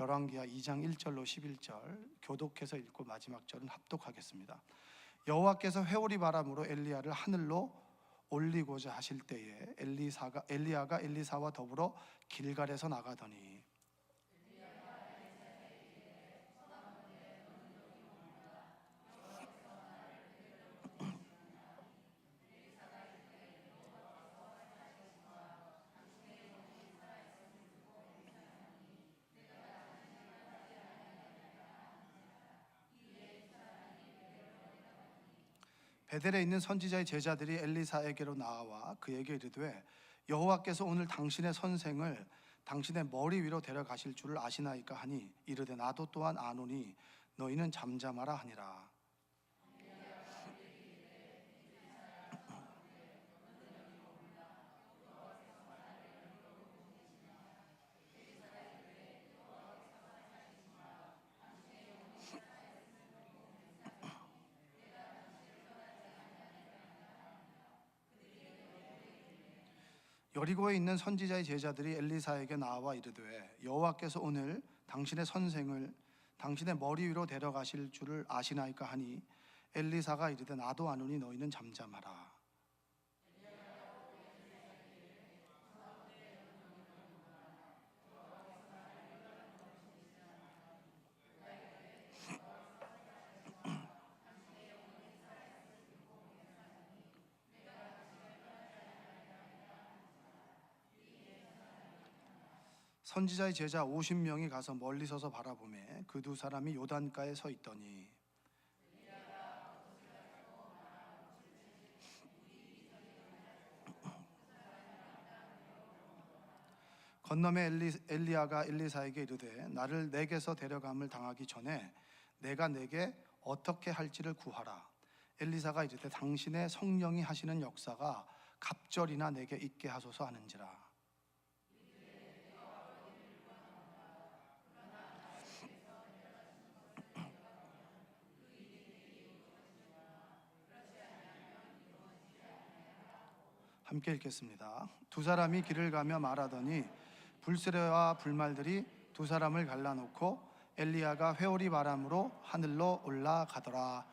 열왕기하 2장 1절로 11절 교독해서 읽고 마지막 절은 합독하겠습니다. 여호와께서 회오리 바람으로 엘리야를 하늘로 올리고자 하실 때에 엘리야가 엘리사와 더불어 길갈에서 나가더니 베델에 있는 선지자의 제자들이 엘리사에게로 나와 그에게 이르되 여호와께서 오늘 당신의 선생을 당신의 머리 위로 데려가실 줄을 아시나이까 하니 이르되 나도 또한 아노니 너희는 잠잠하라 하니라. 여리고에 있는 선지자의 제자들이 엘리사에게 나와 이르되 여호와께서 오늘 당신의 선생을 당신의 머리 위로 데려가실 줄을 아시나이까 하니 엘리사가 이르되 나도 아노니 너희는 잠잠하라. 선지자의 제자 50명이 가서 멀리 서서 바라보매 그 두 사람이 요단가에 서 있더니 건너매 엘리야가 엘리사에게 이르되 나를 내게서 데려감을 당하기 전에 내가 내게 어떻게 할지를 구하라. 엘리사가 이르되 당신의 성령이 하시는 역사가 갑절이나 내게 있게 하소서 하는지라. 함께 읽겠습니다. 두 사람이 길을 가며 말하더니 불수레와 불말들이 두 사람을 갈라놓고 엘리야가 회오리 바람으로 하늘로 올라가더라.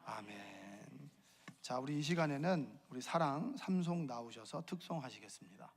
아멘. 자, 우리 이 시간에는 우리 사랑 삼송 나오셔서 특송하시겠습니다.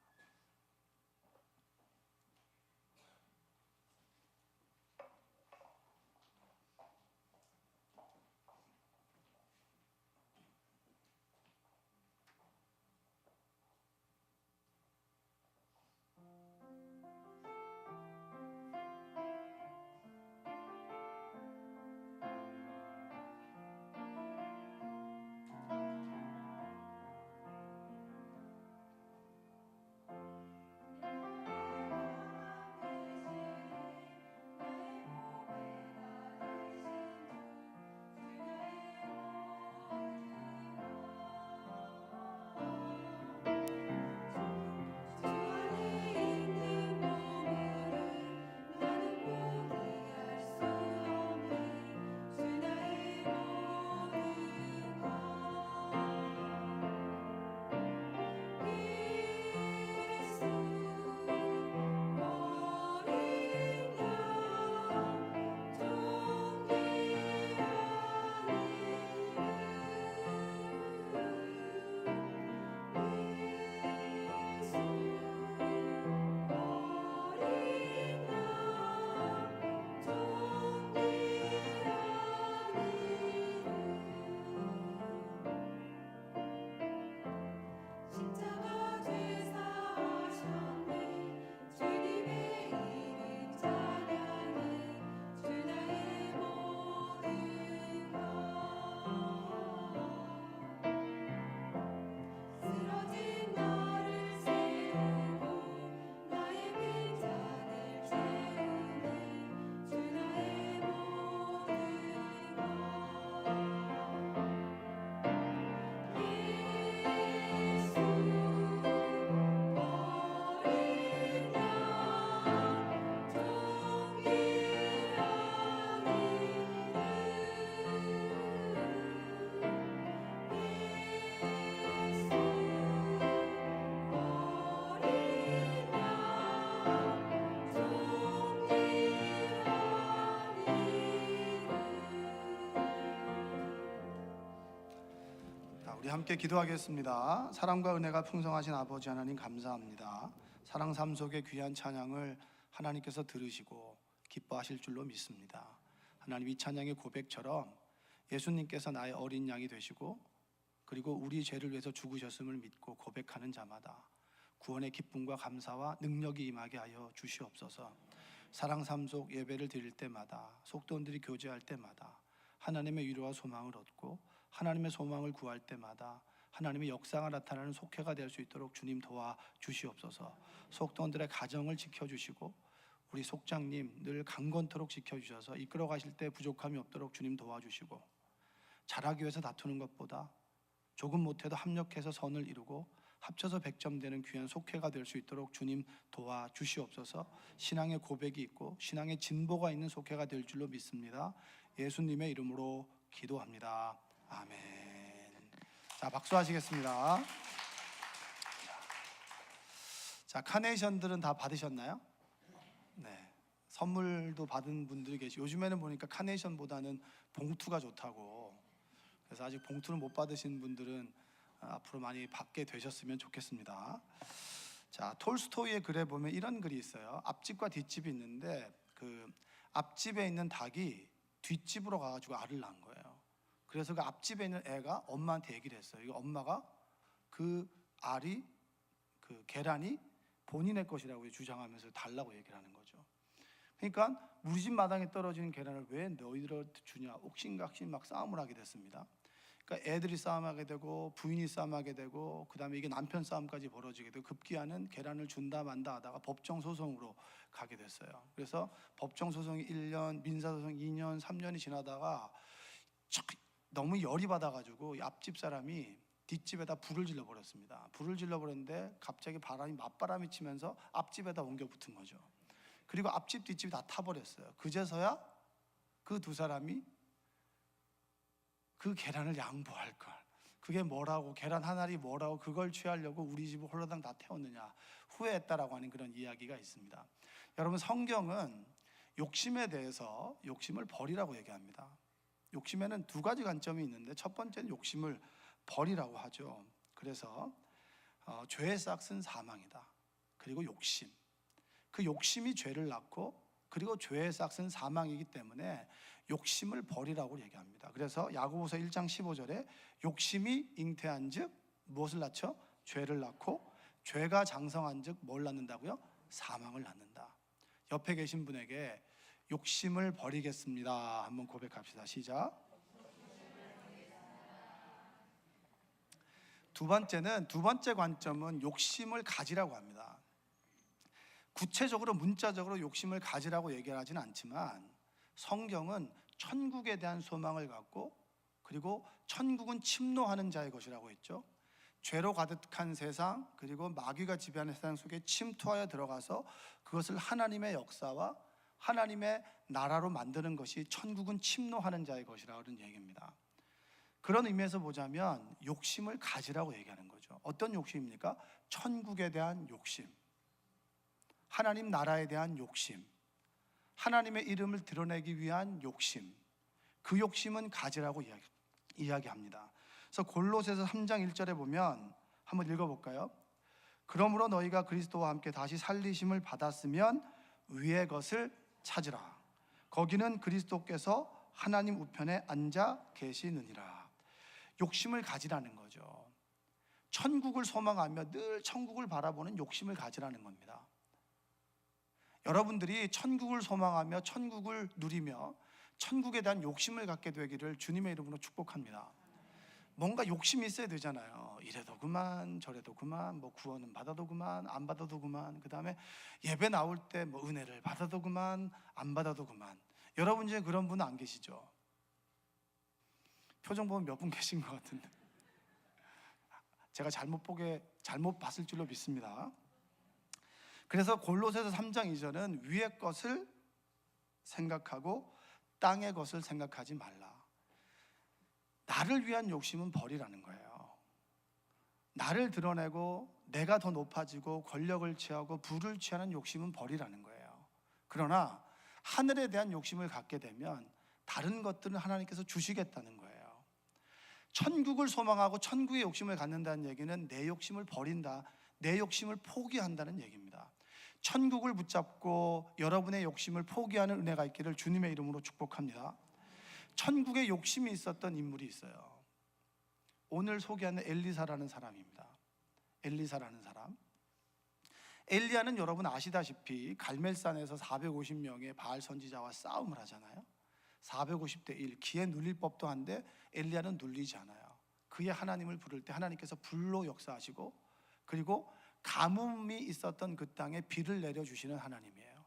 함께 기도하겠습니다. 사랑과 은혜가 풍성하신 아버지 하나님 감사합니다. 사랑 삶 속의 귀한 찬양을 하나님께서 들으시고 기뻐하실 줄로 믿습니다. 하나님, 이 찬양의 고백처럼 예수님께서 나의 어린 양이 되시고 그리고 우리 죄를 위해서 죽으셨음을 믿고 고백하는 자마다 구원의 기쁨과 감사와 능력이 임하게 하여 주시옵소서. 사랑 삶 속 예배를 드릴 때마다, 속도원들이 교제할 때마다 하나님의 위로와 소망을 얻고 하나님의 소망을 구할 때마다 하나님의 역사가 나타나는 속회가 될 수 있도록 주님 도와주시옵소서. 속도원들의 가정을 지켜주시고 우리 속장님 늘 강건토록 지켜주셔서 이끌어 가실 때 부족함이 없도록 주님 도와주시고, 잘하기 위해서 다투는 것보다 조금 못해도 합력해서 선을 이루고 합쳐서 100점 되는 귀한 속회가 될 수 있도록 주님 도와주시옵소서. 신앙의 고백이 있고 신앙의 진보가 있는 속회가 될 줄로 믿습니다. 예수님의 이름으로 기도합니다. 아멘. 자, 박수하시겠습니다. 자, 카네이션들은 다 받으셨나요? 네. 선물도 받은 분들이 계시고, 요즘에는 보니까 카네이션보다는 봉투가 좋다고. 그래서 아직 봉투를 못 받으신 분들은 앞으로 많이 받게 되셨으면 좋겠습니다. 자, 톨스토이의 글에 보면 이런 글이 있어요. 앞집과 뒷집이 있는데 그 앞집에 있는 닭이 뒷집으로 가가지고 알을 낳은 거예요. 그래서 그 앞집에 있는 애가 엄마한테 얘기를 했어요. 이거 엄마가 그 알이, 그 계란이 본인의 것이라고 주장하면서 달라고 얘기를 하는 거죠. 그러니까 우리 집 마당에 떨어지는 계란을 왜 너희들한테 주냐, 옥신각신 막 싸움을 하게 됐습니다. 그러니까 애들이 싸움하게 되고 부인이 싸움하게 되고 그다음에 이게 남편 싸움까지 벌어지게 되고, 급기야는 계란을 준다 만다 하다가 법정 소송으로 가게 됐어요. 그래서 법정 소송이 1년, 민사 소송 2년, 3년이 지나다가 너무 열이 받아가지고 앞집 사람이 뒷집에다 불을 질러 버렸습니다. 불을 질러 버렸는데 갑자기 맞바람이 치면서 앞집에다 옮겨 붙은 거죠. 그리고 앞집 뒷집이 다 타버렸어요. 그제서야 그 두 사람이 그 계란을 양보할 걸, 그게 뭐라고, 계란 한 알이 뭐라고 그걸 취하려고 우리 집을 홀라당 다 태웠느냐 후회했다라고 하는 그런 이야기가 있습니다. 여러분, 성경은 욕심에 대해서 욕심을 버리라고 얘기합니다. 욕심에는 두 가지 관점이 있는데 첫 번째는 욕심을 버리라고 하죠. 그래서 죄의 싹은 사망이다. 그리고 욕심, 그 욕심이 죄를 낳고 그리고 죄의 싹은 사망이기 때문에 욕심을 버리라고 얘기합니다. 그래서 야고보서 1장 15절에 욕심이 잉태한즉 무엇을 낳죠? 죄를 낳고 죄가 장성한즉 뭘 낳는다고요? 사망을 낳는다. 옆에 계신 분에게 욕심을 버리겠습니다 한번 고백합시다. 시작. 두 번째 관점은 욕심을 가지라고 합니다. 구체적으로 문자적으로 욕심을 가지라고 얘기하지는 않지만 성경은 천국에 대한 소망을 갖고, 그리고 천국은 침노하는 자의 것이라고 했죠. 죄로 가득한 세상, 그리고 마귀가 지배하는 세상 속에 침투하여 들어가서 그것을 하나님의 역사와 하나님의 나라로 만드는 것이 천국은 침노하는 자의 것이라는 얘기입니다. 그런 의미에서 보자면 욕심을 가지라고 얘기하는 거죠. 어떤 욕심입니까? 천국에 대한 욕심, 하나님 나라에 대한 욕심, 하나님의 이름을 드러내기 위한 욕심, 그 욕심은 가지라고 이야기합니다. 그래서 골로새서 3장 1절에 보면 한번 읽어볼까요? 그러므로 너희가 그리스도와 함께 다시 살리심을 받았으면 위의 것을 찾으라. 거기는 그리스도께서 하나님 우편에 앉아 계시느니라. 욕심을 가지라는 거죠. 천국을 소망하며 늘 천국을 바라보는 욕심을 가지라는 겁니다. 여러분들이 천국을 소망하며 천국을 누리며 천국에 대한 욕심을 갖게 되기를 주님의 이름으로 축복합니다. 뭔가 욕심이 있어야 되잖아요. 이래도 그만 저래도 그만, 뭐 구원은 받아도 그만 안 받아도 그만, 그 다음에 예배 나올 때 뭐 은혜를 받아도 그만 안 받아도 그만. 여러분 중에 그런 분은 안 계시죠? 표정 보면 몇 분 계신 것 같은데 제가 잘못 봤을 줄로 믿습니다. 그래서 골로새서 3장 2절은 위의 것을 생각하고 땅의 것을 생각하지 말라. 나를 위한 욕심은 버리라는 거예요. 나를 드러내고 내가 더 높아지고 권력을 취하고 부를 취하는 욕심은 버리라는 거예요. 그러나 하늘에 대한 욕심을 갖게 되면 다른 것들은 하나님께서 주시겠다는 거예요. 천국을 소망하고 천국의 욕심을 갖는다는 얘기는 내 욕심을 버린다, 내 욕심을 포기한다는 얘기입니다. 천국을 붙잡고 여러분의 욕심을 포기하는 은혜가 있기를 주님의 이름으로 축복합니다. 천국에 욕심이 있었던 인물이 있어요. 오늘 소개하는 엘리사라는 사람입니다. 엘리사라는 사람. 엘리야는 여러분 아시다시피 갈멜산에서 450명의 바알 선지자와 싸움을 하잖아요. 450대 1, 기에 눌릴 법도 한데 엘리야는 눌리지 않아요. 그의 하나님을 부를 때 하나님께서 불로 역사하시고, 그리고 가뭄이 있었던 그 땅에 비를 내려주시는 하나님이에요.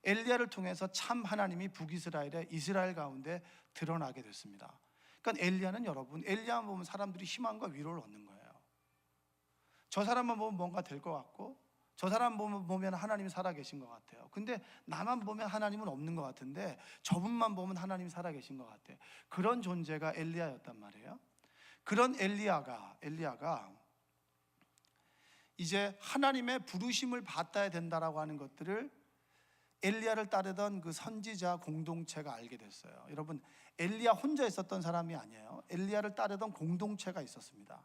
엘리야를 통해서 참 하나님이 북이스라엘의 이스라엘 가운데 드러나게 됐습니다. 그러니까 엘리야는 여러분, 엘리야만 보면 사람들이 희망과 위로를 얻는 거예요. 저 사람만 보면 뭔가 될 것 같고, 저 사람 보면 하나님이 살아계신 것 같아요. 근데 나만 보면 하나님은 없는 것 같은데 저분만 보면 하나님이 살아계신 것 같아요. 그런 존재가 엘리야였단 말이에요. 그런 엘리야가 이제 하나님의 부르심을 받아야 된다라고 하는 것들을 엘리야를 따르던 그 선지자 공동체가 알게 됐어요. 여러분, 엘리야 혼자 있었던 사람이 아니에요. 엘리야를 따르던 공동체가 있었습니다.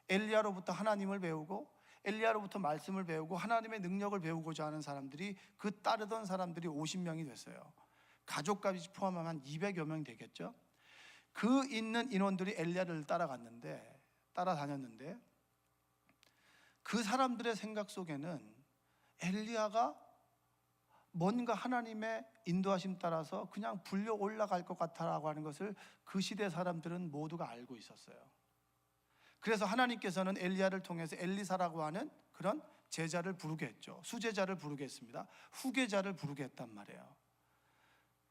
엘리야로부터 하나님을 배우고, 엘리야로부터 말씀을 배우고, 하나님의 능력을 배우고자 하는 사람들이, 그 따르던 사람들이 50명이 됐어요. 가족까지 포함하면 200여 명 되겠죠. 그 있는 인원들이 엘리야를 따라다녔는데 그 사람들의 생각 속에는 엘리야가 뭔가 하나님의 인도하심 따라서 그냥 불려 올라갈 것 같다라고 하는 것을 그 시대 사람들은 모두가 알고 있었어요. 그래서 하나님께서는 엘리야를 통해서 엘리사라고 하는 그런 제자를 부르게 했죠. 수제자를 부르게 했습니다. 후계자를 부르게 했단 말이에요.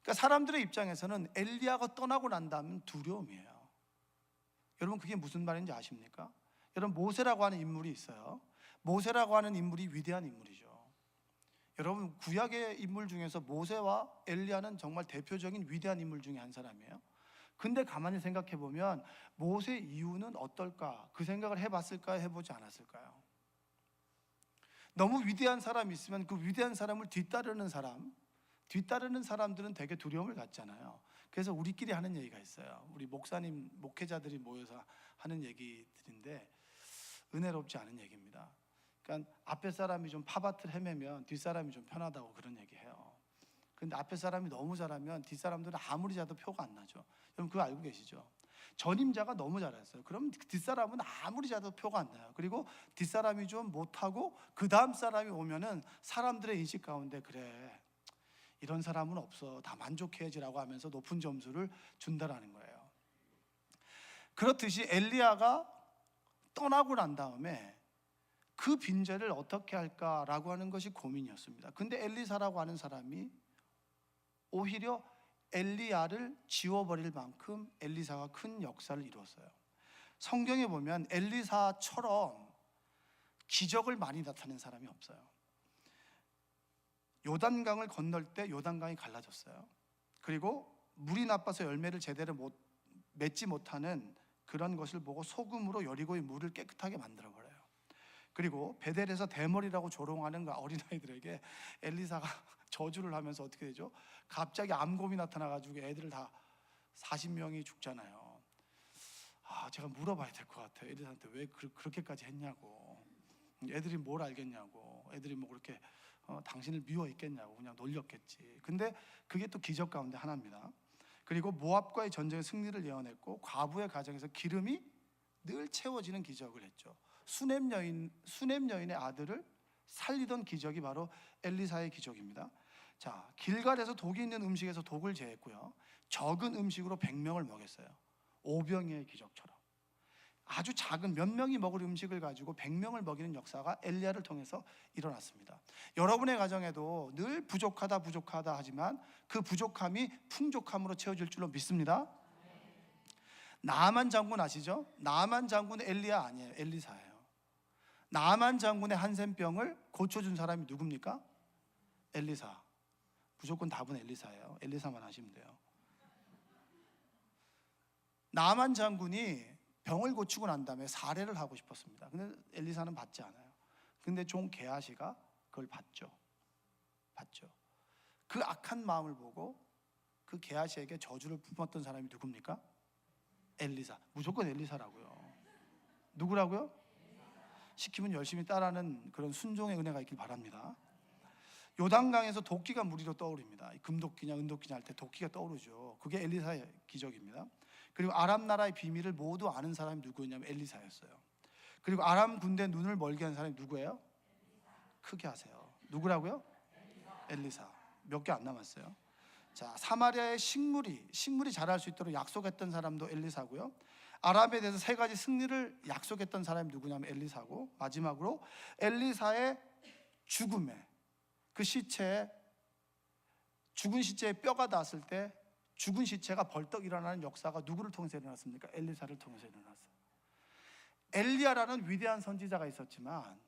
그러니까 사람들의 입장에서는 엘리야가 떠나고 난 다음은 두려움이에요. 여러분, 그게 무슨 말인지 아십니까? 여러분, 모세라고 하는 인물이 있어요. 모세라고 하는 인물이 위대한 인물이죠. 여러분, 구약의 인물 중에서 모세와 엘리야는 정말 대표적인 위대한 인물 중에 한 사람이에요. 근데 가만히 생각해 보면 모세 이유는 어떨까? 그 생각을 해봤을까요? 해보지 않았을까요? 너무 위대한 사람이 있으면 그 위대한 사람을 뒤따르는 사람들은 되게 두려움을 갖잖아요. 그래서 우리끼리 하는 얘기가 있어요. 우리 목사님, 목회자들이 모여서 하는 얘기들인데 은혜롭지 않은 얘기입니다. 그러니까 앞에 사람이 좀 파밭을 헤매면 뒷사람이 좀 편하다고 그런 얘기해요. 근데 앞에 사람이 너무 잘하면 뒷사람들은 아무리 잘해도 표가 안 나죠. 여러분, 그거 알고 계시죠? 전임자가 너무 잘했어요. 그럼 뒷사람은 아무리 잘해도 표가 안 나요. 그리고 뒷사람이 좀 못하고 그 다음 사람이 오면은 사람들의 인식 가운데, 그래, 이런 사람은 없어, 다 만족해야지라고 하면서 높은 점수를 준다라는 거예요. 그렇듯이 엘리야가 떠나고 난 다음에 그 빈자를 어떻게 할까라고 하는 것이 고민이었습니다. 근데 엘리사라고 하는 사람이 오히려 엘리야를 지워버릴 만큼 엘리사가 큰 역사를 이루었어요. 성경에 보면 엘리사처럼 기적을 많이 나타낸 사람이 없어요. 요단강을 건널 때 요단강이 갈라졌어요. 그리고 물이 나빠서 열매를 제대로 맺지 못하는 그런 것을 보고 소금으로 여리고의 물을 깨끗하게 만들어버려요. 그리고 베델에서 대머리라고 조롱하는 그 어린아이들에게 엘리사가 저주를 하면서 어떻게 되죠? 갑자기 암곰이 나타나가지고 애들을 다 40명이 죽잖아요. 제가 물어봐야 될 것 같아요. 엘리사한테 왜 그렇게까지 했냐고. 애들이 뭘 알겠냐고. 애들이 뭐 그렇게 당신을 미워 있겠냐고 그냥 놀렸겠지. 근데 그게 또 기적 가운데 하나입니다. 그리고 모압과의 전쟁의 승리를 예언했고, 과부의 가정에서 기름이 늘 채워지는 기적을 했죠. 수넴 여인의 아들을 살리던 기적이 바로 엘리사의 기적입니다. 자, 길갈에서 독이 있는 음식에서 독을 제했고요. 적은 음식으로 100명을 먹였어요. 오병이의 기적처럼. 아주 작은 몇 명이 먹을 음식을 가지고 100명을 먹이는 역사가 엘리야를 통해서 일어났습니다. 여러분의 가정에도 늘 부족하다 하지만 그 부족함이 풍족함으로 채워질 줄로 믿습니다. 나아만 장군 아시죠? 나아만 장군은 엘리야 아니에요. 엘리사예요. 나아만 장군의 한센병을 고쳐준 사람이 누굽니까? 엘리사. 무조건 답은 엘리사예요. 엘리사만 하시면 돼요. 나아만 장군이 병을 고치고 난 다음에 사례를 하고 싶었습니다. 근데 엘리사는 받지 않아요. 근데 종 게하시가 그걸 받죠. 그 악한 마음을 보고 그 게하시에게 저주를 품었던 사람이 누굽니까? 엘리사. 무조건 엘리사라고요. 누구라고요? 시키면 열심히 따라하는 그런 순종의 은혜가 있길 바랍니다. 요단강에서 도끼가 무리로 떠오릅니다. 금도끼냐 은도끼냐 할 때 도끼가 떠오르죠. 그게 엘리사의 기적입니다. 그리고 아람 나라의 비밀을 모두 아는 사람이 누구였냐면 엘리사였어요. 그리고 아람 군대 눈을 멀게 한 사람이 누구예요? 크게 하세요. 누구라고요? 엘리사. 몇 개 안 남았어요. 자, 사마리아의 식물이 자랄 수 있도록 약속했던 사람도 엘리사고요. 아람에 대해서 3가지 승리를 약속했던 사람이 누구냐면 엘리사고, 마지막으로 엘리사의 죽음에 그 시체에 죽은 시체에 뼈가 닿았을 때 죽은 시체가 벌떡 일어나는 역사가 누구를 통해서 일어났습니까? 엘리사를 통해서 일어났어요. 엘리야라는 위대한 선지자가 있었지만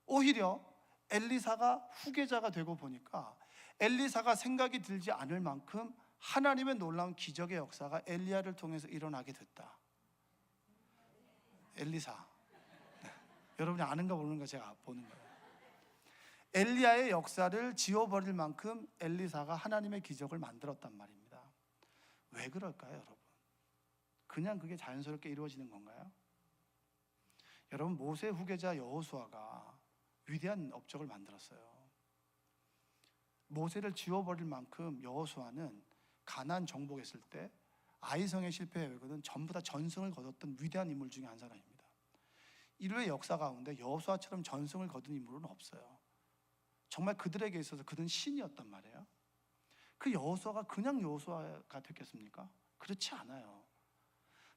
오히려 엘리사가 후계자가 되고 보니까 엘리사가 생각이 들지 않을 만큼 하나님의 놀라운 기적의 역사가 엘리야를 통해서 일어나게 됐다. 엘리사. 네. 여러분이 아는가 모르는가 제가 보는 거예요. 엘리야의 역사를 지워버릴 만큼 엘리사가 하나님의 기적을 만들었단 말입니다. 왜 그럴까요, 여러분? 그냥 그게 자연스럽게 이루어지는 건가요? 여러분, 모세 후계자 여호수아가 위대한 업적을 만들었어요. 모세를 지워버릴 만큼 여호수아는 가나안 정복했을 때 아이성의 실패에 의거든 전부 다 전승을 거뒀던 위대한 인물 중에 한 사람입니다. 인류의 역사 가운데 여호수아처럼 전승을 거둔 인물은 없어요. 정말 그들에게 있어서 그들은 신이었단 말이에요. 그 여호수아가 그냥 여호수아가 됐겠습니까? 그렇지 않아요.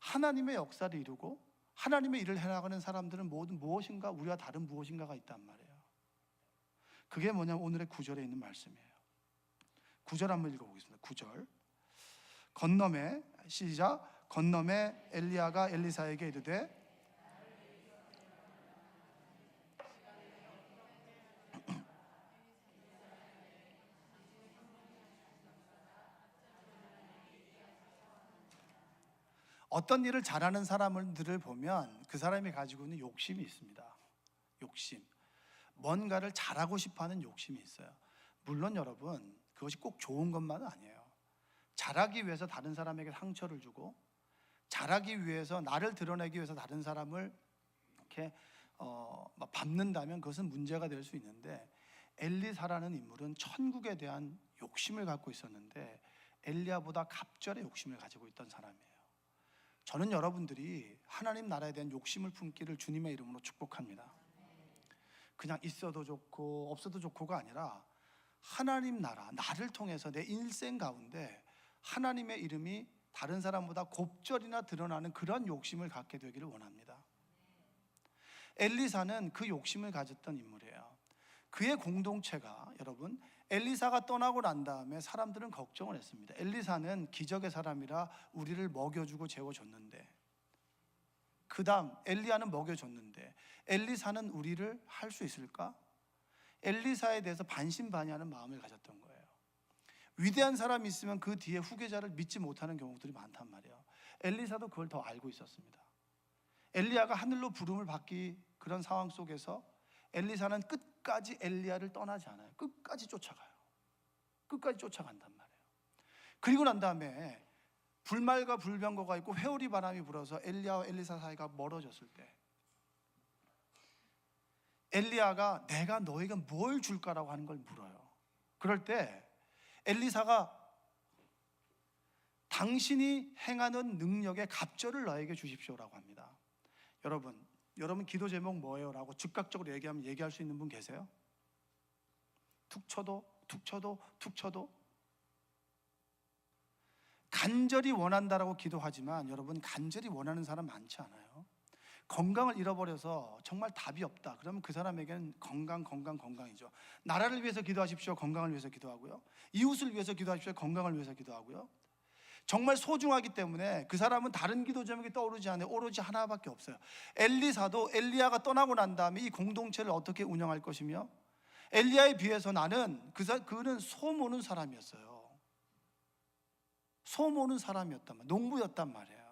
하나님의 역사를 이루고 하나님의 일을 해나가는 사람들은 모두 무엇인가 우리와 다른 무엇인가가 있단 말이에요. 그게 뭐냐면 오늘의 9절에 있는 말씀이에요. 9절 한번 읽어보겠습니다. 9절. 건너매, 시작. 건너매 엘리야가 엘리사에게 이르되 어떤 일을 잘하는 사람들을 보면 그 사람이 가지고 있는 욕심이 있습니다. 욕심. 뭔가를 잘하고 싶어하는 욕심이 있어요. 물론 여러분, 그것이 꼭 좋은 것만은 아니에요. 잘하기 위해서 다른 사람에게 상처를 주고, 잘하기 위해서 나를 드러내기 위해서 다른 사람을 이렇게 밟는다면 그것은 문제가 될 수 있는데, 엘리사라는 인물은 천국에 대한 욕심을 갖고 있었는데 엘리야보다 갑절의 욕심을 가지고 있던 사람이에요. 저는 여러분들이 하나님 나라에 대한 욕심을 품기를 주님의 이름으로 축복합니다. 그냥 있어도 좋고 없어도 좋고가 아니라 하나님 나라, 나를 통해서 내 일생 가운데 하나님의 이름이 다른 사람보다 곱절이나 드러나는 그런 욕심을 갖게 되기를 원합니다. 엘리사는 그 욕심을 가졌던 인물이에요. 그의 공동체가, 여러분, 엘리사가 떠나고 난 다음에 사람들은 걱정을 했습니다. 엘리사는 기적의 사람이라 우리를 먹여주고 재워줬는데, 그 다음 엘리야는 먹여줬는데 엘리사는 우리를 할 수 있을까? 엘리사에 대해서 반신반의하는 마음을 가졌던 거예요. 위대한 사람이 있으면 그 뒤에 후계자를 믿지 못하는 경우들이 많단 말이에요. 엘리사도 그걸 더 알고 있었습니다. 엘리야가 하늘로 부름을 받기 그런 상황 속에서 엘리사는 끝까지 엘리야를 떠나지 않아요. 끝까지 쫓아가요. 끝까지 쫓아간단 말이에요. 그리고 난 다음에 불말과 불병거가 있고 회오리 바람이 불어서 엘리야와 엘리사 사이가 멀어졌을 때 엘리야가 내가 너에게 뭘 줄까라고 하는 걸 물어요. 그럴 때 엘리사가 당신이 행하는 능력의 갑절을 너에게 주십시오라고 합니다. 여러분 기도 제목 뭐예요? 라고 즉각적으로 얘기하면 얘기할 수 있는 분 계세요? 툭 쳐도 간절히 원한다라고 기도하지만 여러분, 간절히 원하는 사람 많지 않아요? 건강을 잃어버려서 정말 답이 없다 그러면 그 사람에게는 건강이죠. 나라를 위해서 기도하십시오. 건강을 위해서 기도하고요. 이웃을 위해서 기도하십시오. 건강을 위해서 기도하고요. 정말 소중하기 때문에 그 사람은 다른 기도 제목이 떠오르지 않아요. 오로지 하나밖에 없어요. 엘리사도 엘리야가 떠나고 난 다음에 이 공동체를 어떻게 운영할 것이며, 엘리야에 비해서 그는 소 모는 사람이었어요. 소 모는 사람이었단 말이에요. 농부였단 말이에요.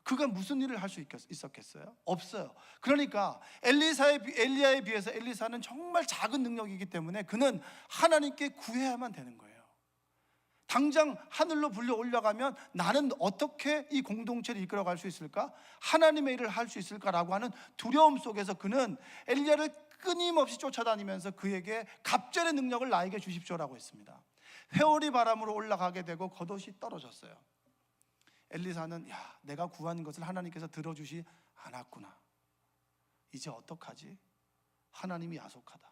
그가 무슨 일을 할 수 있었겠어요? 없어요. 그러니까 엘리야에 비해서 엘리사는 정말 작은 능력이기 때문에 그는 하나님께 구해야만 되는 거예요. 당장 하늘로 불려 올라가면 나는 어떻게 이 공동체를 이끌어갈 수 있을까? 하나님의 일을 할 수 있을까라고 하는 두려움 속에서 그는 엘리야를 끊임없이 쫓아다니면서 그에게 갑절의 능력을 나에게 주십시오라고 했습니다. 회오리 바람으로 올라가게 되고 겉옷이 떨어졌어요. 엘리사는 내가 구한 것을 하나님께서 들어주지 않았구나. 이제 어떡하지? 하나님이 야속하다.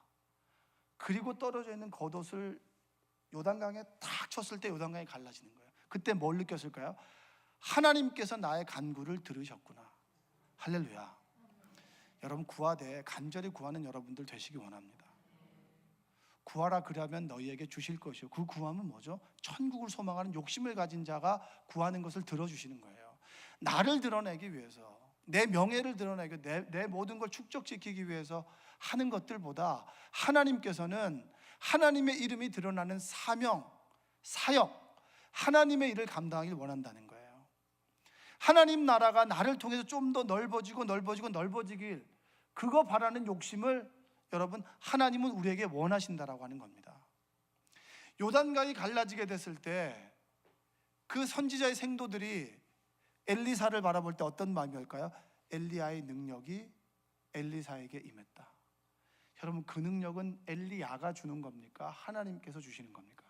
그리고 떨어져 있는 겉옷을 요단강에 탁 쳤을 때 요단강이 갈라지는 거예요. 그때 뭘 느꼈을까요? 하나님께서 나의 간구를 들으셨구나. 할렐루야. 여러분, 구하되 간절히 구하는 여러분들 되시기 원합니다. 구하라 그러면 너희에게 주실 것이요. 그 구함은 뭐죠? 천국을 소망하는 욕심을 가진 자가 구하는 것을 들어주시는 거예요. 나를 드러내기 위해서, 내 명예를 드러내기, 내 모든 걸 축적시키기 위해서 하는 것들보다 하나님께서는 하나님의 이름이 드러나는 사명, 사역, 하나님의 일을 감당하길 원한다는 거예요. 하나님 나라가 나를 통해서 좀 더 넓어지길, 그거 바라는 욕심을 여러분, 하나님은 우리에게 원하신다라고 하는 겁니다. 요단강이 갈라지게 됐을 때 그 선지자의 생도들이 엘리사를 바라볼 때 어떤 마음이었을까요? 엘리야의 능력이 엘리사에게 임했다. 여러분, 그 능력은 엘리야가 주는 겁니까? 하나님께서 주시는 겁니까?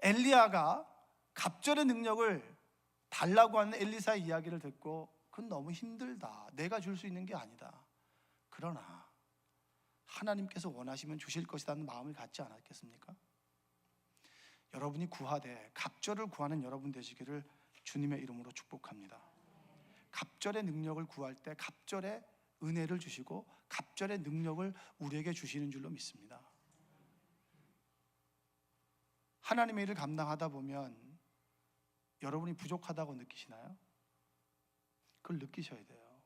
엘리야가 갑절의 능력을 달라고 하는 엘리사의 이야기를 듣고 그건 너무 힘들다, 내가 줄 수 있는 게 아니다, 그러나 하나님께서 원하시면 주실 것이라는 마음을 갖지 않았겠습니까? 여러분이 구하되 갑절을 구하는 여러분 되시기를 주님의 이름으로 축복합니다. 갑절의 능력을 구할 때 갑절의 은혜를 주시고 갑절의 능력을 우리에게 주시는 줄로 믿습니다. 하나님의 일을 감당하다 보면 여러분이 부족하다고 느끼시나요? 그걸 느끼셔야 돼요.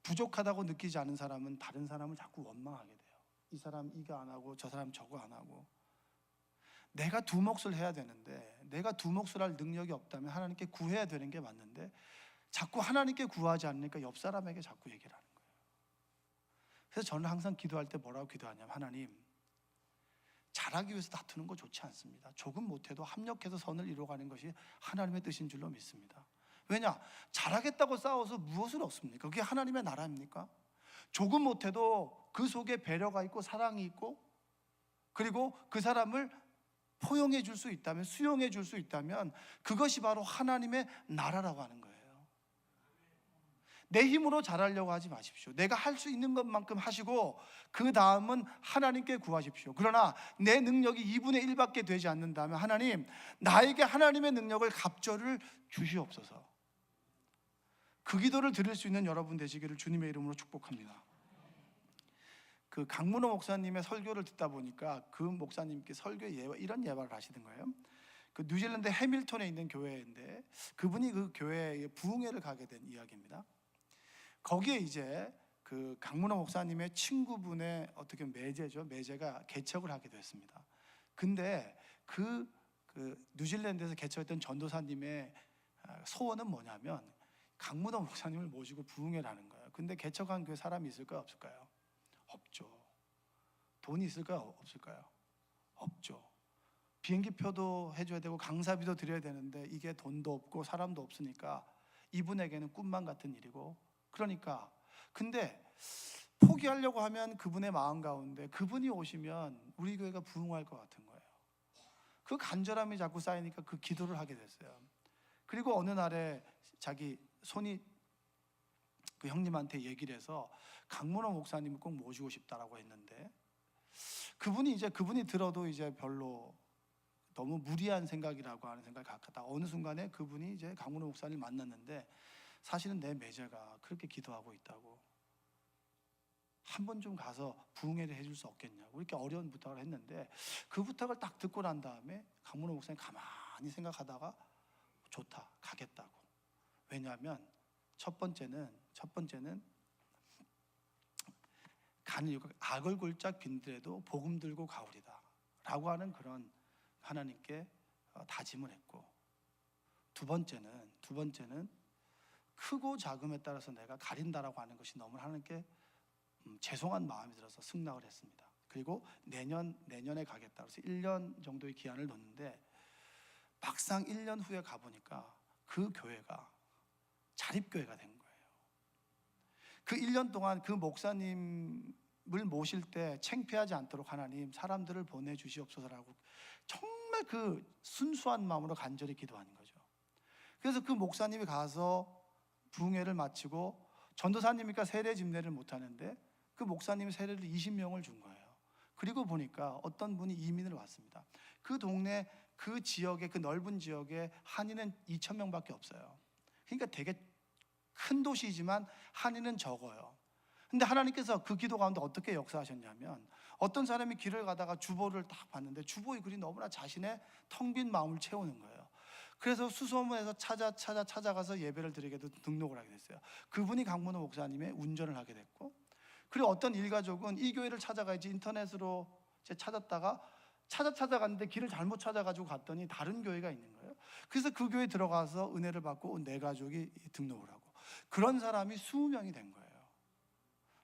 부족하다고 느끼지 않은 사람은 다른 사람을 자꾸 원망하게 돼요. 이 사람 이거 안 하고 저 사람 저거 안 하고. 내가 두 몫을 해야 되는데, 내가 두 몫을 할 능력이 없다면 하나님께 구해야 되는 게 맞는데 자꾸 하나님께 구하지 않으니까 옆 사람에게 자꾸 얘기를 하는 거예요. 그래서 저는 항상 기도할 때 뭐라고 기도하냐면, 하나님, 잘하기 위해서 다투는 거 좋지 않습니다. 조금 못해도 합력해서 선을 이루어가는 것이 하나님의 뜻인 줄로 믿습니다. 왜냐? 잘하겠다고 싸워서 무엇을 얻습니까? 그게 하나님의 나라입니까? 조금 못해도 그 속에 배려가 있고 사랑이 있고, 그리고 그 사람을 포용해 줄 수 있다면, 수용해 줄 수 있다면 그것이 바로 하나님의 나라라고 하는 거예요. 내 힘으로 잘하려고 하지 마십시오. 내가 할 수 있는 것만큼 하시고 그 다음은 하나님께 구하십시오. 그러나 내 능력이 2분의 1밖에 되지 않는다면, 하나님, 나에게 하나님의 능력을 갑절을 주시옵소서. 그 기도를 드릴 수 있는 여러분 되시기를 주님의 이름으로 축복합니다. 그 강문호 목사님의 설교를 듣다 보니까 그 목사님께 설교에 이런 예화를 하시는 거예요. 그 뉴질랜드 해밀턴에 있는 교회인데 그분이 그 교회에 부흥회를 가게 된 이야기입니다. 거기에 이제 그 강문호 목사님의 친구분의 어떻게 매제죠, 매제가 개척을 하게 됐습니다. 근데 그 뉴질랜드에서 개척했던 전도사님의 소원은 뭐냐면 강문호 목사님을 모시고 부흥회를 하는 거예요. 근데 개척한 교회 사람이 있을까요, 없을까요? 없죠. 돈이 있을까요, 없을까요? 없죠. 비행기표도 해줘야 되고 강사비도 드려야 되는데 이게 돈도 없고 사람도 없으니까 이분에게는 꿈만 같은 일이고, 그러니까 근데 포기하려고 하면 그분의 마음 가운데 그분이 오시면 우리 교회가 부흥할 것 같은 거예요. 그 간절함이 자꾸 쌓이니까 그 기도를 하게 됐어요. 그리고 어느 날에 자기 손이 그 형님한테 얘기를 해서 강문호 목사님을 꼭 모시고 싶다라고 했는데, 그분이 들어도 이제 별로 너무 무리한 생각이라고 하는 생각을 갖다가 어느 순간에 그분이 이제 강문호 목사님을 만났는데, 사실은 내 매제가 그렇게 기도하고 있다고, 한 번 좀 가서 부흥회를 해줄 수 없겠냐고 이렇게 어려운 부탁을 했는데, 그 부탁을 딱 듣고 난 다음에 강문호 목사님 가만히 생각하다가 좋다, 가겠다고. 왜냐하면 첫 번째는 가는 이유가 악을 골짝 빈들에도 복음 들고 가오리다 라고 하는 그런 하나님께 다짐을 했고, 두 번째는 크고 작음에 따라서 내가 가린다라고 하는 것이 너무 하나님께 죄송한 마음이 들어서 승낙을 했습니다. 그리고 내년에 가겠다. 그래서 1년 정도의 기한을 뒀는데 막상 1년 후에 가보니까 그 교회가 자립교회가 된 거예요. 그 1년 동안 그 목사님을 모실 때 창피하지 않도록 하나님 사람들을 보내주시옵소서라고 정말 그 순수한 마음으로 간절히 기도하는 거죠. 그래서 그 목사님이 가서 부흥회를 마치고 전도사님이니까 세례 집례를 못하는데 그 목사님이 세례를 20명을 준 거예요. 그리고 보니까 어떤 분이 이민을 왔습니다. 그 동네 그 지역에, 그 넓은 지역에 한인은 2,000명밖에 없어요. 그러니까 되게 큰 도시이지만 한인은 적어요. 근데 하나님께서 그 기도 가운데 어떻게 역사하셨냐면 어떤 사람이 길을 가다가 주보를 딱 봤는데 주보의 글이 너무나 자신의 텅 빈 마음을 채우는 거예요. 그래서 수소문에서 찾아가서 예배를 드리게도 등록을 하게 됐어요. 그분이 강문호 목사님의 운전을 하게 됐고, 그리고 어떤 일가족은 이 교회를 찾아가야지 인터넷으로 찾았다가 찾아갔는데 길을 잘못 찾아가지고 갔더니 다른 교회가 있는 거예요. 그래서 그 교회에 들어가서 은혜를 받고 온 네 가족이 등록을 하고, 그런 사람이 20명이 된 거예요.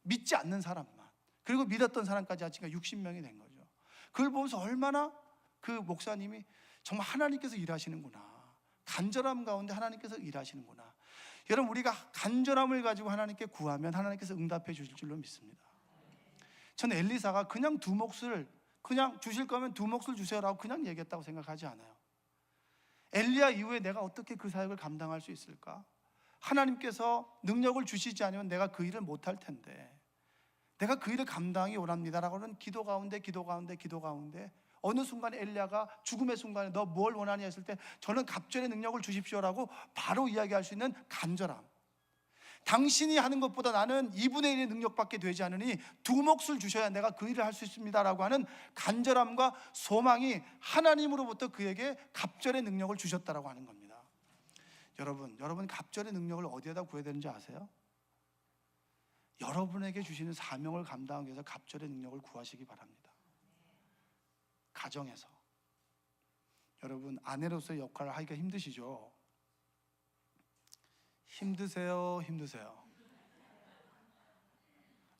믿지 않는 사람만, 그리고 믿었던 사람까지 하니까 60명이 된 거죠. 그걸 보면서 얼마나 그 목사님이 정말 하나님께서 일하시는구나, 간절함 가운데 하나님께서 일하시는구나. 여러분, 우리가 간절함을 가지고 하나님께 구하면 하나님께서 응답해 주실 줄로 믿습니다. 저는 엘리사가 그냥 두 몫을, 그냥 주실 거면 두 몫을 주세요라고 그냥 얘기했다고 생각하지 않아요. 엘리야 이후에 내가 어떻게 그 사역을 감당할 수 있을까? 하나님께서 능력을 주시지 않으면 내가 그 일을 못할 텐데 내가 그 일을 감당이 원합니다라고는 기도 가운데 어느 순간에 엘리야가 죽음의 순간에 너 뭘 원하냐 했을 때 저는 갑절의 능력을 주십시오라고 바로 이야기할 수 있는 간절함, 당신이 하는 것보다 나는 2분의 1의 능력밖에 되지 않으니 두 몫을 주셔야 내가 그 일을 할 수 있습니다라고 하는 간절함과 소망이 하나님으로부터 그에게 갑절의 능력을 주셨다라고 하는 겁니다. 여러분 갑절의 능력을 어디에다 구해야 되는지 아세요? 여러분에게 주시는 사명을 감당하기 위해서 갑절의 능력을 구하시기 바랍니다. 가정에서 여러분 아내로서의 역할을 하기가 힘드시죠? 힘드세요?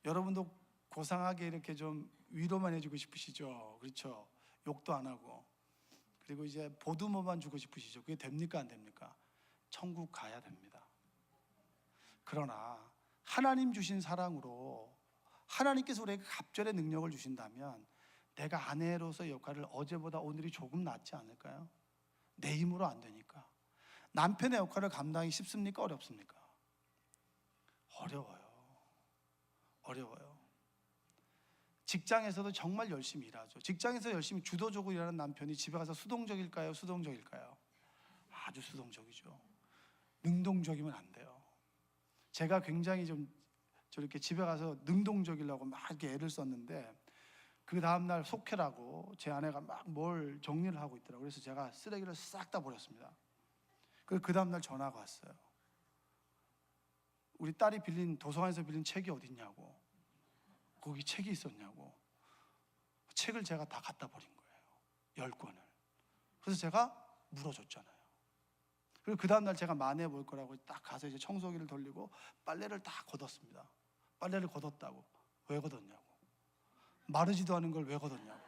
여러분도 고상하게 이렇게 좀 위로만 해주고 싶으시죠? 그렇죠? 욕도 안 하고, 그리고 이제 보듬어만 주고 싶으시죠? 그게 됩니까? 안 됩니까? 천국 가야 됩니다. 그러나 하나님 주신 사랑으로 하나님께서 우리에게 갑절의 능력을 주신다면 내가 아내로서의 역할을 어제보다 오늘이 조금 낫지 않을까요? 내 힘으로 안 되니까. 남편의 역할을 감당하기 쉽습니까? 어렵습니까? 어려워요. 직장에서도 정말 열심히 일하죠. 직장에서 열심히 주도적으로 일하는 남편이 집에 가서 수동적일까요? 아주 수동적이죠. 능동적이면 안 돼요. 제가 굉장히 좀 저렇게 집에 가서 능동적이려고 막 이렇게 애를 썼는데 그 다음날 속회라고 제 아내가 막 뭘 정리를 하고 있더라고요. 그래서 제가 쓰레기를 싹 다 버렸습니다. 그 다음날 전화가 왔어요. 우리 딸이 도서관에서 빌린 책이 어딨냐고, 거기 책이 있었냐고. 책을 제가 다 갖다 버린 거예요. 10권을. 그래서 제가 물어줬잖아요. 그리고 그 다음날 제가 만회해 볼 거라고 딱 가서 이제 청소기를 돌리고 빨래를 다 걷었습니다. 빨래를 걷었다고. 왜 걷었냐고. 마르지도 않은 걸 왜 걷었냐고.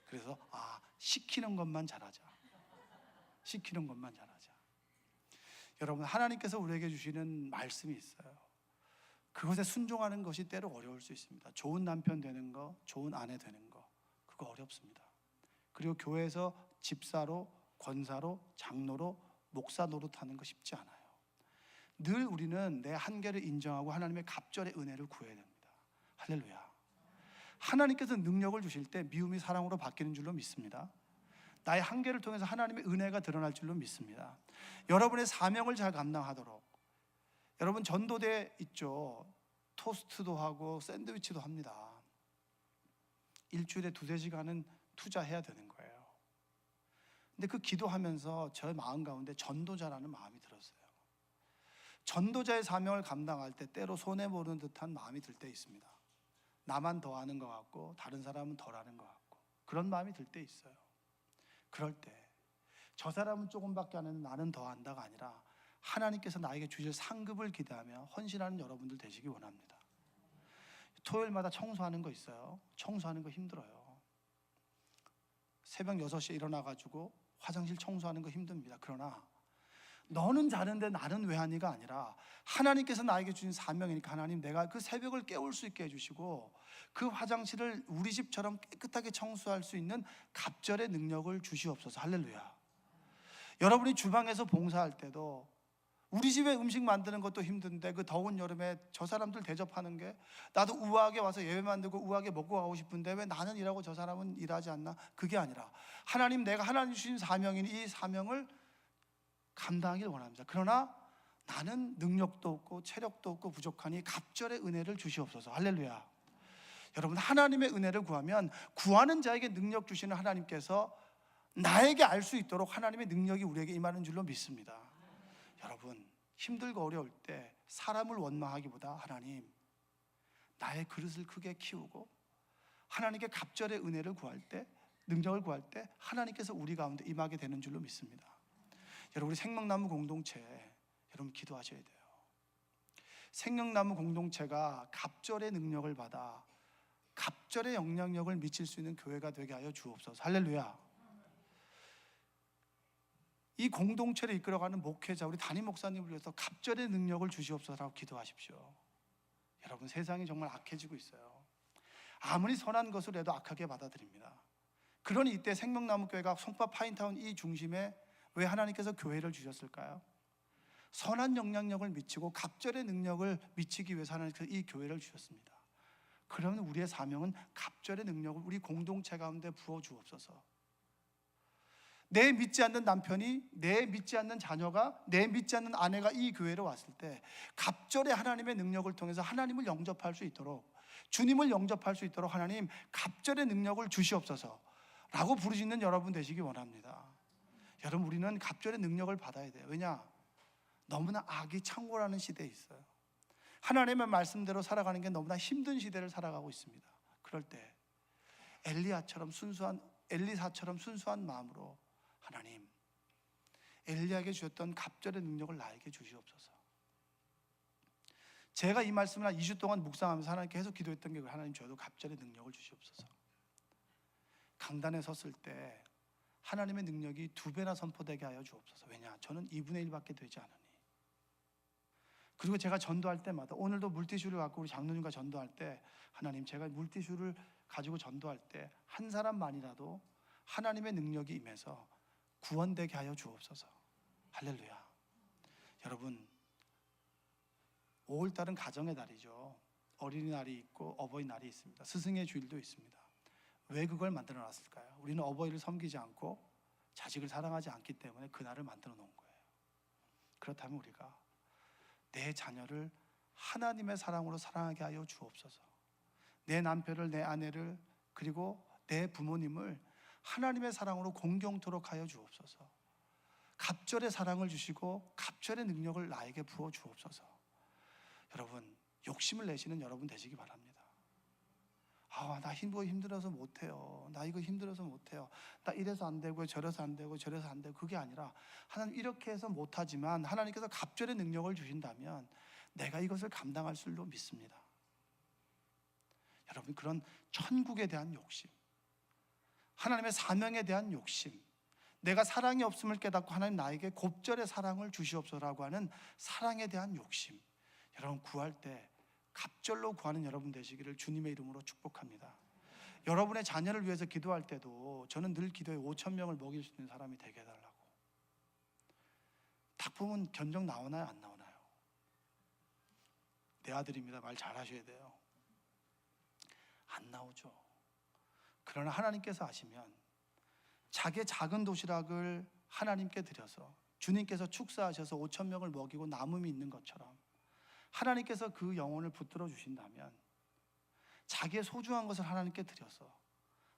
그래서 시키는 것만 잘하자. 여러분, 하나님께서 우리에게 주시는 말씀이 있어요. 그것에 순종하는 것이 때로 어려울 수 있습니다. 좋은 남편 되는 거, 좋은 아내 되는 거, 그거 어렵습니다. 그리고 교회에서 집사로, 권사로, 장로로, 목사 노릇하는 거 쉽지 않아요. 늘 우리는 내 한계를 인정하고 하나님의 갑절의 은혜를 구해야 됩니다. 할렐루야. 하나님께서 능력을 주실 때 미움이 사랑으로 바뀌는 줄로 믿습니다. 나의 한계를 통해서 하나님의 은혜가 드러날 줄로 믿습니다. 여러분의 사명을 잘 감당하도록, 여러분 전도대 있죠. 토스트도 하고 샌드위치도 합니다. 일주일에 2-3시간은 투자해야 되는 거예요. 근데 그 기도하면서 저 마음 가운데 전도자라는 마음이 들었어요. 전도자의 사명을 감당할 때 때로 손해보는 듯한 마음이 들 때 있습니다. 나만 더 하는 것 같고 다른 사람은 덜 하는 것 같고 그런 마음이 들 때 있어요. 그럴 때 저 사람은 조금밖에 안 했는데 나는 더 한다가 아니라 하나님께서 나에게 주실 상급을 기대하며 헌신하는 여러분들 되시기 원합니다. 토요일마다 청소하는 거 있어요. 청소하는 거 힘들어요. 새벽 6시에 일어나가지고 화장실 청소하는 거 힘듭니다. 그러나 너는 자는데 나는 왜 하니가 아니라 하나님께서 나에게 주신 사명이니까 하나님, 내가 그 새벽을 깨울 수 있게 해주시고 그 화장실을 우리 집처럼 깨끗하게 청소할 수 있는 갑절의 능력을 주시옵소서. 할렐루야. 여러분이 주방에서 봉사할 때도 우리 집에 음식 만드는 것도 힘든데 그 더운 여름에 저 사람들 대접하는 게, 나도 우아하게 와서 예배 만들고 우아하게 먹고 가고 싶은데 왜 나는 일하고 저 사람은 일하지 않나? 그게 아니라 하나님, 내가 하나님 주신 사명이니 이 사명을 감당하길 원합니다. 그러나 나는 능력도 없고 체력도 없고 부족하니 갑절의 은혜를 주시옵소서. 할렐루야. 여러분, 하나님의 은혜를 구하면 구하는 자에게 능력 주시는 하나님께서 나에게 알 수 있도록 하나님의 능력이 우리에게 임하는 줄로 믿습니다. 여러분, 힘들고 어려울 때 사람을 원망하기보다 하나님, 나의 그릇을 크게 키우고 하나님께 갑절의 은혜를 구할 때, 능력을 구할 때 하나님께서 우리 가운데 임하게 되는 줄로 믿습니다. 여러분, 우리 생명나무 공동체 여러분 기도하셔야 돼요. 생명나무 공동체가 갑절의 능력을 받아 갑절의 영향력을 미칠 수 있는 교회가 되게 하여 주옵소서. 할렐루야. 이 공동체를 이끌어가는 목회자, 우리 담임 목사님을 위해서 갑절의 능력을 주시옵소서라고 기도하십시오. 여러분, 세상이 정말 악해지고 있어요. 아무리 선한 것을 해도 악하게 받아들입니다. 그러니 이때 생명나무 교회가 송파 파인타운 이 중심에 왜 하나님께서 교회를 주셨을까요? 선한 영향력을 미치고 갑절의 능력을 미치기 위해서 하나님께서 이 교회를 주셨습니다. 그러면 우리의 사명은 갑절의 능력을 우리 공동체 가운데 부어 주옵소서. 내 믿지 않는 남편이, 내 믿지 않는 자녀가, 내 믿지 않는 아내가 이 교회로 왔을 때 갑절의 하나님의 능력을 통해서 하나님을 영접할 수 있도록, 주님을 영접할 수 있도록 하나님 갑절의 능력을 주시옵소서 라고 부르짖는 여러분 되시기 원합니다. 여러분, 우리는 갑절의 능력을 받아야 돼요. 왜냐? 너무나 악이 창궐하는 시대에 있어요. 하나님의 말씀대로 살아가는 게 너무나 힘든 시대를 살아가고 있습니다. 그럴 때 엘리사처럼 순수한 마음으로 하나님, 엘리야에게 주셨던 갑절의 능력을 나에게 주시옵소서. 제가 이 말씀을 한 2주 동안 묵상하면서 하나님께 계속 기도했던 게, 하나님 저도 갑절의 능력을 주시옵소서. 강단에 섰을 때 하나님의 능력이 2배나 선포되게 하여 주옵소서. 왜냐? 저는 2분의 1밖에 되지 않으니. 그리고 제가 전도할 때마다, 오늘도 물티슈를 갖고 우리 장로님과 전도할 때, 하나님, 제가 물티슈를 가지고 전도할 때 한 사람만이라도 하나님의 능력이 임해서 구원되게 하여 주옵소서. 할렐루야. 여러분, 5월달은 가정의 달이죠. 어린이날이 있고 어버이날이 있습니다. 스승의 주일도 있습니다. 왜 그걸 만들어 놨을까요? 우리는 어버이를 섬기지 않고 자식을 사랑하지 않기 때문에 그날을 만들어 놓은 거예요. 그렇다면 우리가 내 자녀를 하나님의 사랑으로 사랑하게 하여 주옵소서. 내 남편을, 내 아내를, 그리고 내 부모님을 하나님의 사랑으로 공경토록 하여 주옵소서. 갑절의 사랑을 주시고 갑절의 능력을 나에게 부어 주옵소서. 여러분, 욕심을 내시는 여러분 되시기 바랍니다. 나 이거 힘들어서 못해요. 나 이거 힘들어서 못해요. 나 이래서 안 되고 저래서 안 되고 저래서 안 되고. 그게 아니라 하나님, 이렇게 해서 못하지만 하나님께서 갑절의 능력을 주신다면 내가 이것을 감당할 줄로 믿습니다. 여러분, 그런 천국에 대한 욕심, 하나님의 사명에 대한 욕심, 내가 사랑이 없음을 깨닫고 하나님 나에게 곱절의 사랑을 주시옵소서라고 하는 사랑에 대한 욕심, 여러분 구할 때 갑절로 구하는 여러분 되시기를 주님의 이름으로 축복합니다. 여러분의 자녀를 위해서 기도할 때도 저는 늘 기도에 5,000명을 먹일 수 있는 사람이 되게 해달라고. 딱 보면 견적 나오나요? 안 나오나요? 내 아들입니다. 말 잘하셔야 돼요. 안 나오죠. 그러나 하나님께서 아시면 자기의 작은 도시락을 하나님께 드려서 주님께서 축사하셔서 5,000명을 먹이고 남음이 있는 것처럼 하나님께서 그 영혼을 붙들어 주신다면 자기의 소중한 것을 하나님께 드려서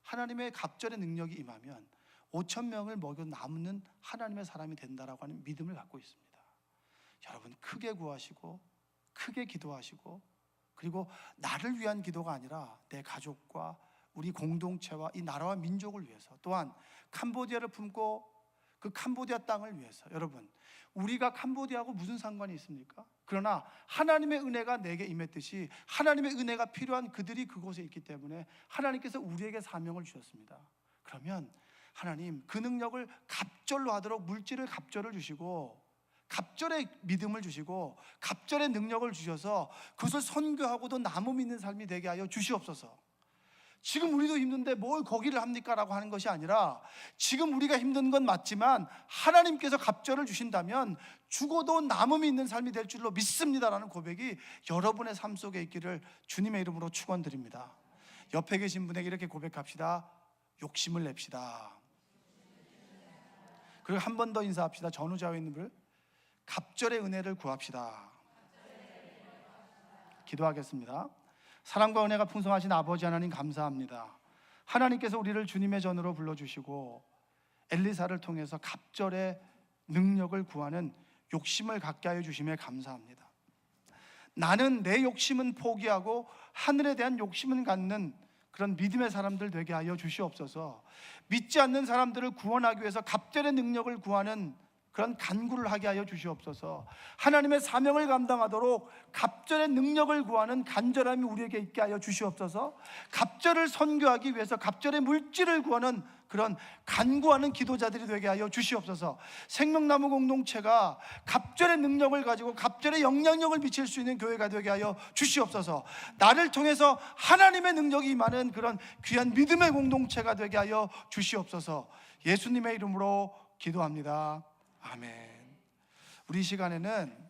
하나님의 갑절의 능력이 임하면 5,000명을 먹여 남는 하나님의 사람이 된다라고 하는 믿음을 갖고 있습니다. 여러분, 크게 구하시고 크게 기도하시고, 그리고 나를 위한 기도가 아니라 내 가족과 우리 공동체와 이 나라와 민족을 위해서, 또한 캄보디아를 품고 그 캄보디아 땅을 위해서. 여러분, 우리가 캄보디아하고 무슨 상관이 있습니까? 그러나 하나님의 은혜가 내게 임했듯이 하나님의 은혜가 필요한 그들이 그곳에 있기 때문에 하나님께서 우리에게 사명을 주셨습니다. 그러면 하나님 그 능력을 갑절로 하도록 물질을 갑절을 주시고 갑절의 믿음을 주시고 갑절의 능력을 주셔서 그것을 선교하고도 나눔 있는 삶이 되게 하여 주시옵소서. 지금 우리도 힘든데 뭘 거기를 합니까? 라고 하는 것이 아니라 지금 우리가 힘든 건 맞지만 하나님께서 갑절을 주신다면 죽어도 남음이 있는 삶이 될 줄로 믿습니다라는 고백이 여러분의 삶 속에 있기를 주님의 이름으로 축원드립니다. 옆에 계신 분에게 이렇게 고백합시다. 욕심을 냅시다. 그리고 한 번 더 인사합시다. 전후좌우에 있는 분, 갑절의 은혜를 구합시다. 기도하겠습니다. 사랑과 은혜가 풍성하신 아버지 하나님 감사합니다. 하나님께서 우리를 주님의 전으로 불러주시고 엘리사를 통해서 갑절의 능력을 구하는 욕심을 갖게 하여 주심에 감사합니다. 나는 내 욕심은 포기하고 하늘에 대한 욕심은 갖는 그런 믿음의 사람들 되게 하여 주시옵소서. 믿지 않는 사람들을 구원하기 위해서 갑절의 능력을 구하는 그런 간구를 하게 하여 주시옵소서. 하나님의 사명을 감당하도록 갑절의 능력을 구하는 간절함이 우리에게 있게 하여 주시옵소서. 갑절을 선교하기 위해서 갑절의 물질을 구하는 그런 간구하는 기도자들이 되게 하여 주시옵소서. 생명나무 공동체가 갑절의 능력을 가지고 갑절의 영향력을 미칠 수 있는 교회가 되게 하여 주시옵소서. 나를 통해서 하나님의 능력이 임하는 그런 귀한 믿음의 공동체가 되게 하여 주시옵소서. 예수님의 이름으로 기도합니다. 아멘. 우리 시간에는